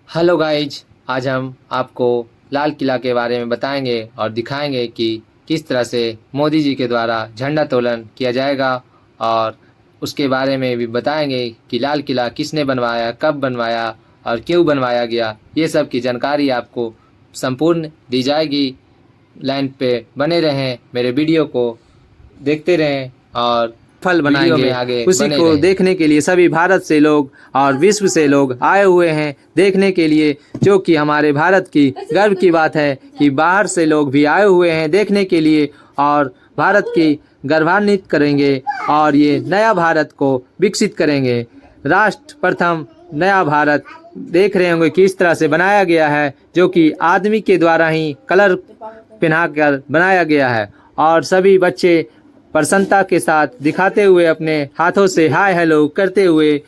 Hello guys, आज हम आपको लाल किला के बारे में बताएंगे और दिखाएंगे कि किस तरह से मोदी जी के द्वारा झंडा तोलन किया जाएगा, और उसके बारे में भी बताएंगे कि लाल किला किसने बनवाया, कब बनवाया और क्यों बनवाया गया। ये सब की जानकारी आपको संपूर्ण दी जाएगी। लाइन पे बने रहें, मेरे वीडियो को देखते रहें और फल वीडियो में बनाएंगे। आगे उसी बने को रहें। देखने के लिए सभी भारत से लोग और विश्व से लोग आए हुए हैं देखने के लिए, जो कि हमारे भारत की गर्व की बात है कि बाहर से लोग भी आए हुए हैं देखने के लिए और भारत की गौरवान्वित करेंगे और ये नया भारत को विकसित करेंगे। राष्ट्र प्रथम नया भारत देख रहे होंगे किस तरह से बनाया गया है, जो कि आदमी के द्वारा ही कलर पहनाकर बनाया गया है और सभी बच्चे प्रसन्नता के साथ दिखाते हुए अपने हाथों से हाय हेलो करते हुए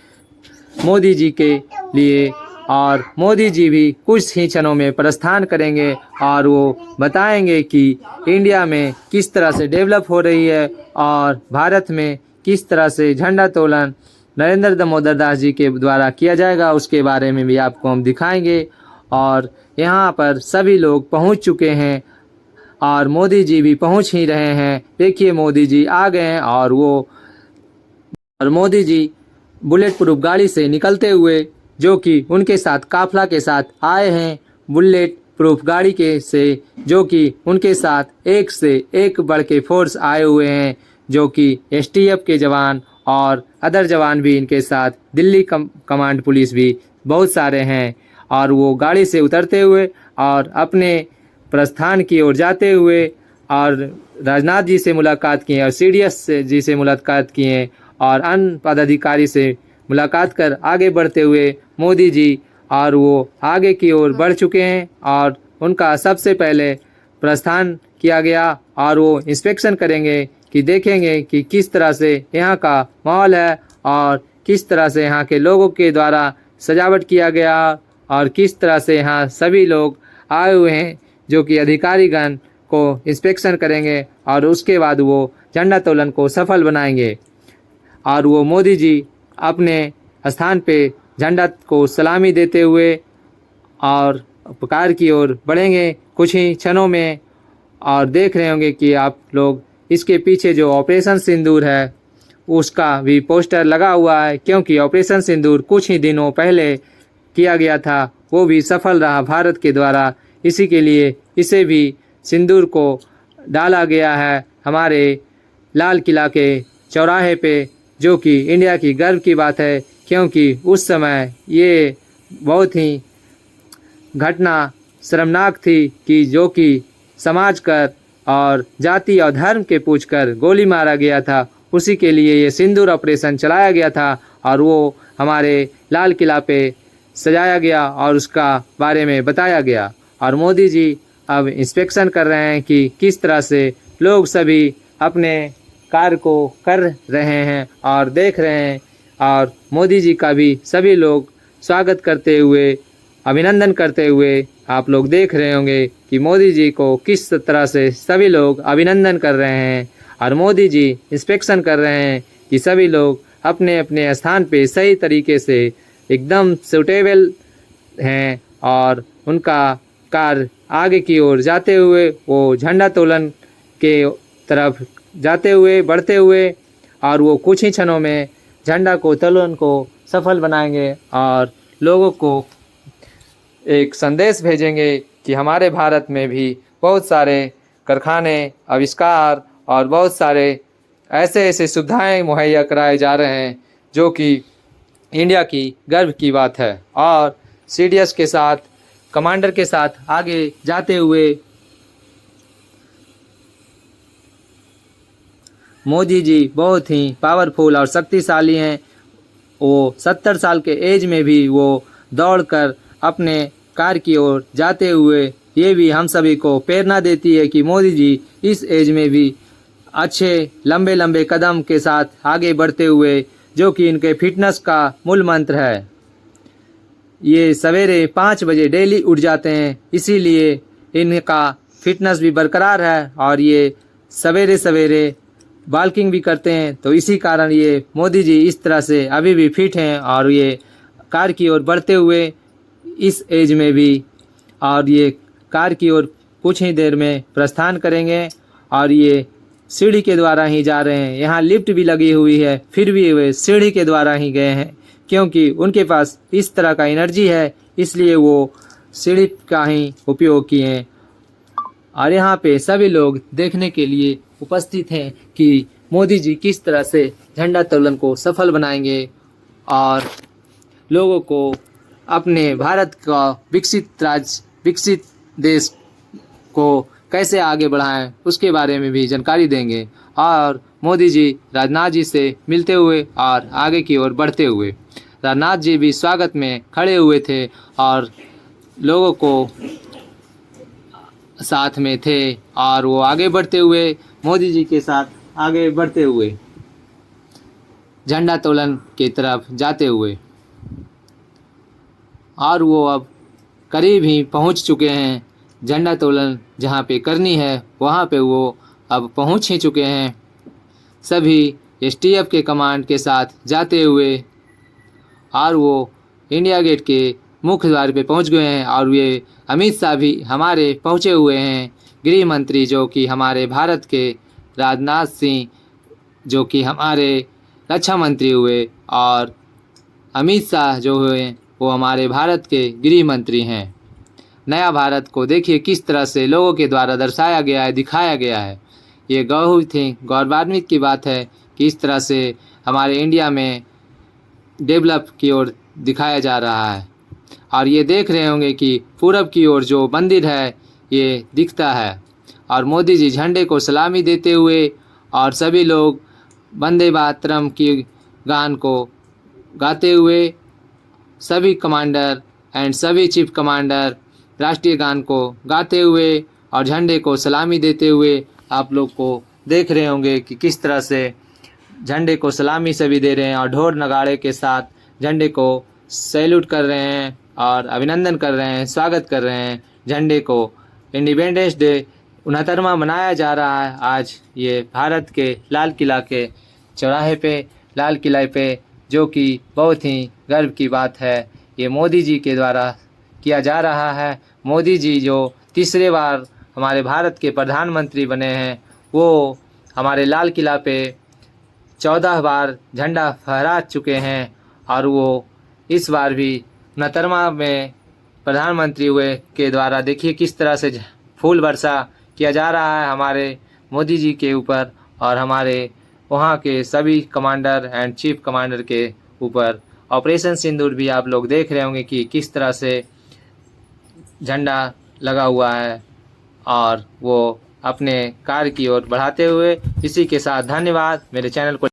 मोदी जी के लिए, और मोदी जी भी कुछ ही क्षणों में प्रस्थान करेंगे और वो बताएंगे कि इंडिया में किस तरह से डेवलप हो रही है और भारत में किस तरह से झंडा तोलन नरेंद्र दामोदर दास जी के द्वारा किया जाएगा। उसके बारे में भी आपको हम दिखाएंगे। और यहाँ पर सभी लोग पहुँच चुके हैं और मोदी जी भी पहुंच ही रहे हैं। देखिए मोदी जी आ गए हैं और मोदी जी बुलेट प्रूफ गाड़ी से निकलते हुए, जो कि उनके साथ काफला के साथ आए हैं बुलेट प्रूफ गाड़ी के से, जो कि उनके साथ एक से एक बढ़ के फोर्स आए हुए हैं, जो कि एसटीएफ के जवान और अदर जवान भी इनके साथ, दिल्ली कमांड पुलिस भी बहुत सारे हैं। और वो गाड़ी से उतरते हुए और अपने प्रस्थान की ओर जाते हुए और राजनाथ जी से मुलाकात किए और सीडीएस जी से मुलाकात किए और अन्य पदाधिकारी से मुलाकात कर आगे बढ़ते हुए मोदी जी और वो आगे की ओर बढ़ चुके हैं और उनका सबसे पहले प्रस्थान किया गया और वो इंस्पेक्शन करेंगे कि देखेंगे कि किस तरह से यहाँ का माहौल है और किस तरह से यहाँ के लोगों के द्वारा सजावट किया गया और किस तरह से यहाँ सभी लोग आए हुए हैं, जो कि अधिकारीगण को इंस्पेक्शन करेंगे और उसके बाद वो झंडा तोलन को सफल बनाएंगे। और वो मोदी जी अपने स्थान पे झंडा को सलामी देते हुए और पुकार की ओर बढ़ेंगे कुछ ही क्षणों में। और देख रहे होंगे कि आप लोग इसके पीछे जो ऑपरेशन सिंदूर है उसका भी पोस्टर लगा हुआ है, क्योंकि ऑपरेशन सिंदूर कुछ ही दिनों पहले किया गया था, वो भी सफल रहा भारत के द्वारा। इसी के लिए इसे भी सिंदूर को डाला गया है हमारे लाल किला के चौराहे पे, जो कि इंडिया की गर्व की बात है, क्योंकि उस समय ये बहुत ही घटना शर्मनाक थी कि जो कि समाज कर और जाति और धर्म के पूछकर गोली मारा गया था। उसी के लिए ये सिंदूर ऑपरेशन चलाया गया था और वो हमारे लाल किला पे सजाया गया और उसका बारे में बताया गया। और मोदी जी अब इंस्पेक्शन कर रहे हैं कि किस तरह से लोग सभी अपने कार्य को कर रहे हैं और देख रहे हैं, और मोदी जी का भी सभी लोग स्वागत करते हुए, अभिनंदन करते हुए आप लोग देख रहे होंगे कि मोदी जी को किस तरह से सभी लोग अभिनंदन कर रहे हैं। और मोदी जी इंस्पेक्शन कर रहे हैं कि सभी लोग अपने अपने स्थान पे सही तरीके से एकदम सूटेबल हैं और उनका कार्य आगे की ओर जाते हुए वो झंडा तोलन के तरफ जाते हुए बढ़ते हुए, और वो कुछ ही क्षणों में झंडा को तोलन को सफल बनाएंगे और लोगों को एक संदेश भेजेंगे कि हमारे भारत में भी बहुत सारे कारखाने, आविष्कार और बहुत सारे ऐसे ऐसे सुविधाएं मुहैया कराए जा रहे हैं, जो कि इंडिया की गर्व की बात है। और सीडीएस के साथ, कमांडर के साथ आगे जाते हुए मोदी जी बहुत ही पावरफुल और शक्तिशाली हैं। वो 70 साल के एज में भी वो दौड़कर अपने कार्य की ओर जाते हुए, ये भी हम सभी को प्रेरणा देती है कि मोदी जी इस एज में भी अच्छे लंबे लंबे कदम के साथ आगे बढ़ते हुए, जो कि इनके फिटनेस का मूल मंत्र है। ये सवेरे 5 बजे डेली उठ जाते हैं, इसीलिए इनका फिटनेस भी बरकरार है और ये सवेरे सवेरे वॉकिंग भी करते हैं, तो इसी कारण ये मोदी जी इस तरह से अभी भी फिट हैं और ये कार्य की ओर बढ़ते हुए इस एज में भी, और ये कार की ओर कुछ ही देर में प्रस्थान करेंगे और ये सीढ़ी के द्वारा ही जा रहे हैं। यहाँ लिफ्ट भी लगी हुई है, फिर भी वे सीढ़ी के द्वारा ही गए हैं, क्योंकि उनके पास इस तरह का एनर्जी है, इसलिए वो सीढ़ी का ही उपयोग किए हैं। और यहाँ पे सभी लोग देखने के लिए उपस्थित हैं कि मोदी जी किस तरह से झंडोत्तोलन को सफल बनाएंगे और लोगों को अपने भारत का विकसित देश को कैसे आगे बढ़ाएं उसके बारे में भी जानकारी देंगे। और मोदी जी राजनाथ जी से मिलते हुए और आगे की ओर बढ़ते हुए, राजनाथ जी भी स्वागत में खड़े हुए थे और लोगों को साथ में थे और वो आगे बढ़ते हुए मोदी जी के साथ आगे बढ़ते हुए झंडोत्तोलन की तरफ जाते हुए, और वो अब करीब ही पहुंच चुके हैं। झंडोत्तोलन जहां पे करनी है वहां पे वो अब पहुंच ही चुके हैं। सभी एसटीएफ के कमांड के साथ जाते हुए और वो इंडिया गेट के मुख्य द्वार पे पहुंच गए हैं। और ये अमित शाह भी हमारे पहुंचे हुए हैं, गृह मंत्री जो कि हमारे भारत के, राजनाथ सिंह जो कि हमारे रक्षा मंत्री हुए, और अमित शाह जो हुए वो हमारे भारत के गृह मंत्री हैं। नया भारत को देखिए किस तरह से लोगों के द्वारा दर्शाया गया है, दिखाया गया है। ये बहुत ही गौरवान्वित की बात है कि इस तरह से हमारे इंडिया में डेवलप की ओर दिखाया जा रहा है। और ये देख रहे होंगे कि पूरब की ओर जो मंदिर है ये दिखता है, और मोदी जी झंडे को सलामी देते हुए और सभी लोग वंदे मातरम की गान को गाते हुए, सभी कमांडर एंड सभी चीफ कमांडर राष्ट्रीय गान को गाते हुए और झंडे को सलामी देते हुए आप लोग को देख रहे होंगे कि किस तरह से झंडे को सलामी सभी दे रहे हैं और ढोल नगाड़े के साथ झंडे को सैल्यूट कर रहे हैं और अभिनंदन कर रहे हैं, स्वागत कर रहे हैं। झंडे को इंडिपेंडेंस डे 69वां मनाया जा रहा है आज ये भारत के लाल किला के चौराहे पे, लाल किला पे, जो कि बहुत ही गर्व की बात है। ये मोदी जी के द्वारा किया जा रहा है। मोदी जी जो तीसरे बार हमारे भारत के प्रधानमंत्री बने हैं, वो हमारे लाल किला पे 14 बार झंडा फहरा चुके हैं, और वो इस बार भी 69वां में प्रधानमंत्री हुए के द्वारा देखिए किस तरह से फूल वर्षा किया जा रहा है हमारे मोदी जी के ऊपर और हमारे वहाँ के सभी कमांडर एंड चीफ कमांडर के ऊपर। ऑपरेशन सिंदूर भी आप लोग देख रहे होंगे कि किस तरह से झंडा लगा हुआ है और वो अपने कार्य की ओर बढ़ाते हुए। इसी के साथ धन्यवाद। मेरे चैनल को